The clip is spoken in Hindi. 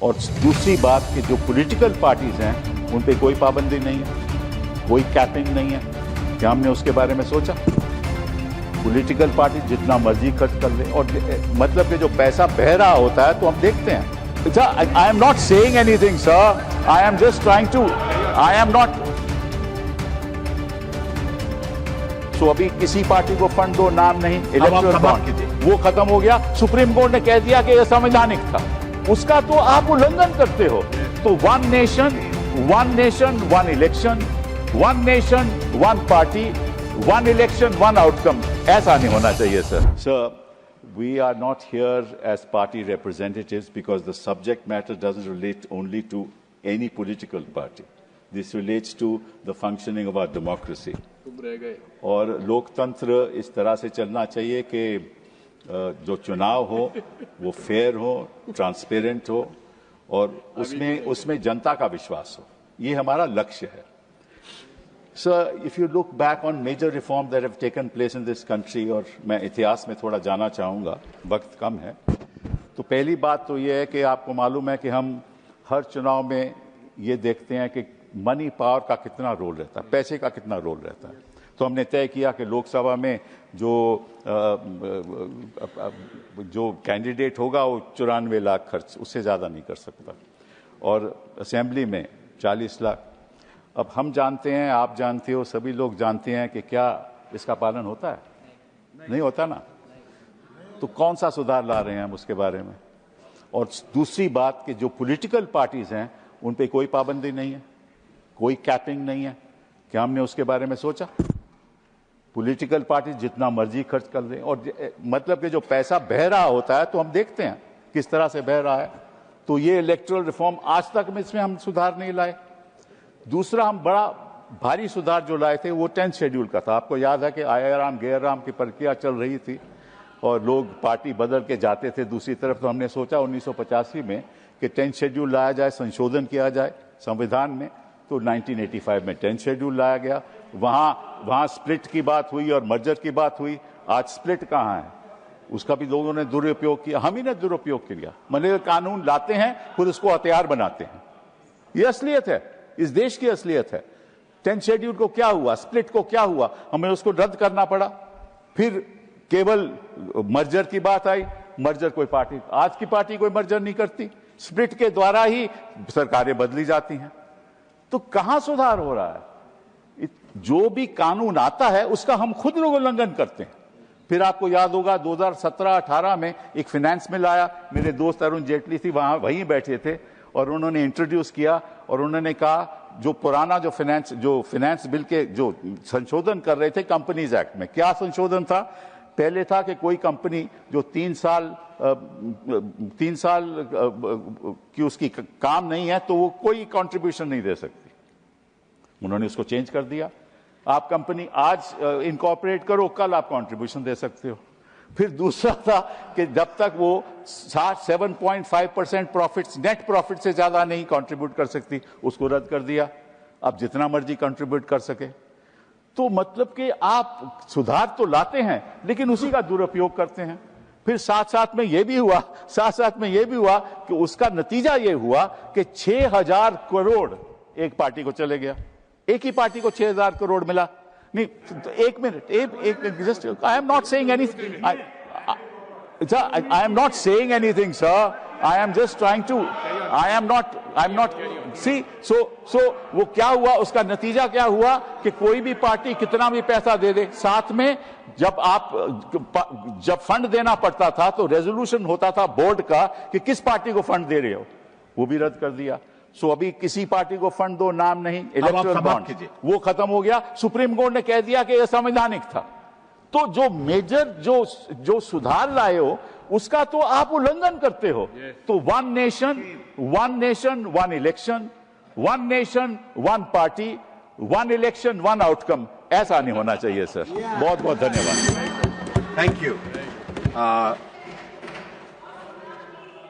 और दूसरी बात कि जो पॉलिटिकल पार्टीज हैं उन पे कोई पाबंदी नहीं है, कोई कैपिंग नहीं है। क्या हमने उसके बारे में सोचा? पॉलिटिकल पार्टी जितना मर्जी खर्च कर ले, और मतलब कि जो पैसा बह रहा होता है तो हम देखते हैं। I am not saying anything sir, I am just trying to, I am not. तो अभी किसी पार्टी को फंड दो, नाम नहीं, इलेक्टोरल बॉन्ड वो खत्म हो गया। सुप्रीम कोर्ट ने कह दिया कि यह संवैधानिक था, उसका तो आप उल्लंघन करते हो। तो one nation one election, one nation one party, one election one outcome, ऐसा नहीं होना चाहिए sir. Sir, we are not here as party representatives because the subject matter doesn't relate only to any political party. This relates to the functioning of our democracy. और लोकतंत्र इस तरह से चलना चाहिए कि जो चुनाव हो वो फेयर हो, ट्रांसपेरेंट हो, और उसमें जनता का विश्वास हो। ये हमारा लक्ष्य है। Sir, if you look back on major reforms that have taken place in this country, और मैं इतिहास में थोड़ा जाना चाहूँगा, वक्त कम है, तो पहली बात तो ये है कि आपको मालूम है कि हम हर चुनाव में ये देखते हैं कि मनी पावर का कितना रोल रहता है, पैसे का कितना रोल रहता है। तो हमने तय किया कि लोकसभा में जो कैंडिडेट होगा वो 94 लाख खर्च, उससे ज़्यादा नहीं कर सकता, और असेंबली में 40 लाख। अब हम जानते हैं, आप जानते हो, सभी लोग जानते हैं कि क्या इसका पालन होता है? नहीं होता ना। तो कौन सा सुधार ला रहे हैं हम उसके बारे में? और दूसरी बात कि जो पॉलिटिकल पार्टीज हैं उन पे कोई पाबंदी नहीं है, कोई कैपिंग नहीं है। क्या हमने उसके बारे में सोचा? पॉलिटिकल पार्टी जितना मर्जी खर्च कर ले, और मतलब कि जो पैसा बह रहा होता है तो हम देखते हैं किस तरह से बह रहा है। तो ये इलेक्टोरल रिफॉर्म आज तक में इसमें हम सुधार नहीं लाए। दूसरा, हम बड़ा भारी सुधार जो लाए थे वो 10th शेड्यूल का था। आपको याद है कि आया राम गैर राम की प्रक्रिया चल रही थी और लोग पार्टी बदल के जाते थे दूसरी तरफ। तो हमने सोचा 1985 में कि 10th शेड्यूल लाया जाए, संशोधन किया जाए संविधान में। तो 1985 में 10th शेड्यूल लाया गया। वहां स्प्लिट की बात हुई और मर्जर की बात हुई। आज स्प्लिट कहाँ है? उसका भी लोगों ने दुरुपयोग किया, हम ही ने दुरुपयोग किया। मतलब कानून लाते हैं फिर उसको हथियार बनाते हैं। ये असलियत है, इस देश की असलियत है। 10th शेड्यूल को क्या हुआ, स्प्लिट को क्या हुआ, हमें उसको रद्द करना पड़ा। फिर केवल मर्जर की बात आई। मर्जर कोई पार्टी, आज की पार्टी कोई मर्जर नहीं करती, स्प्लिट के द्वारा ही सरकारें बदली जाती हैं। तो कहां सुधार हो रहा है? जो भी कानून आता है उसका हम खुद लोग उल्लंघन करते हैं। फिर आपको याद होगा 2017-18 में एक फाइनेंस बिल आया। मेरे दोस्त अरुण जेटली थी, वहीं बैठे थे, और उन्होंने इंट्रोड्यूस किया और उन्होंने कहा जो पुराना जो फाइनेंस बिल के जो संशोधन कर रहे थे कंपनीज एक्ट में, क्या संशोधन था? पहले था कि कोई कंपनी जो 3 साल की उसकी काम नहीं है तो वो कोई कंट्रीब्यूशन नहीं दे सकती। उन्होंने उसको चेंज कर दिया। आप कंपनी आज इनकॉर्पोरेट करो, कल आप कंट्रीब्यूशन दे सकते हो। फिर दूसरा था कि जब तक वो 7.5% प्रॉफिट्स, नेट प्रॉफिट से ज्यादा नहीं कंट्रीब्यूट कर सकती, उसको रद्द कर दिया। अब जितना मर्जी कंट्रीब्यूट कर सके। तो मतलब कि आप सुधार तो लाते हैं लेकिन उसी का दुरुपयोग करते हैं। फिर साथ में ये भी हुआ कि उसका नतीजा ये हुआ कि 6,000 करोड़ एक पार्टी को चले गया। एक ही पार्टी को 6,000 करोड़ मिला। नहीं तो एक minute, just I am not saying anything, I am not saying anything sir, I am just trying to, I am not see. So वो क्या हुआ, उसका नतीजा क्या हुआ कि कोई भी पार्टी कितना भी पैसा दे दे, साथ में जब फंड देना पड़ता था तो रेजोल्यूशन होता था बोर्ड का कि किस पार्टी को फंड दे रहे हो, वो भी रद्द कर दिया। सो अभी किसी पार्टी को फंड दो, नाम नहीं, इलेक्टोरल बॉन्ड वो खत्म हो गया। सुप्रीम कोर्ट ने कह दिया कि यह संवैधानिक था। तो जो मेजर जो सुधार लाए हो उसका तो आप उल्लंघन करते हो। तो one nation one election, one nation one party, one election one outcome, ऐसा नहीं होना चाहिए सर। बहुत बहुत धन्यवाद। Thank you.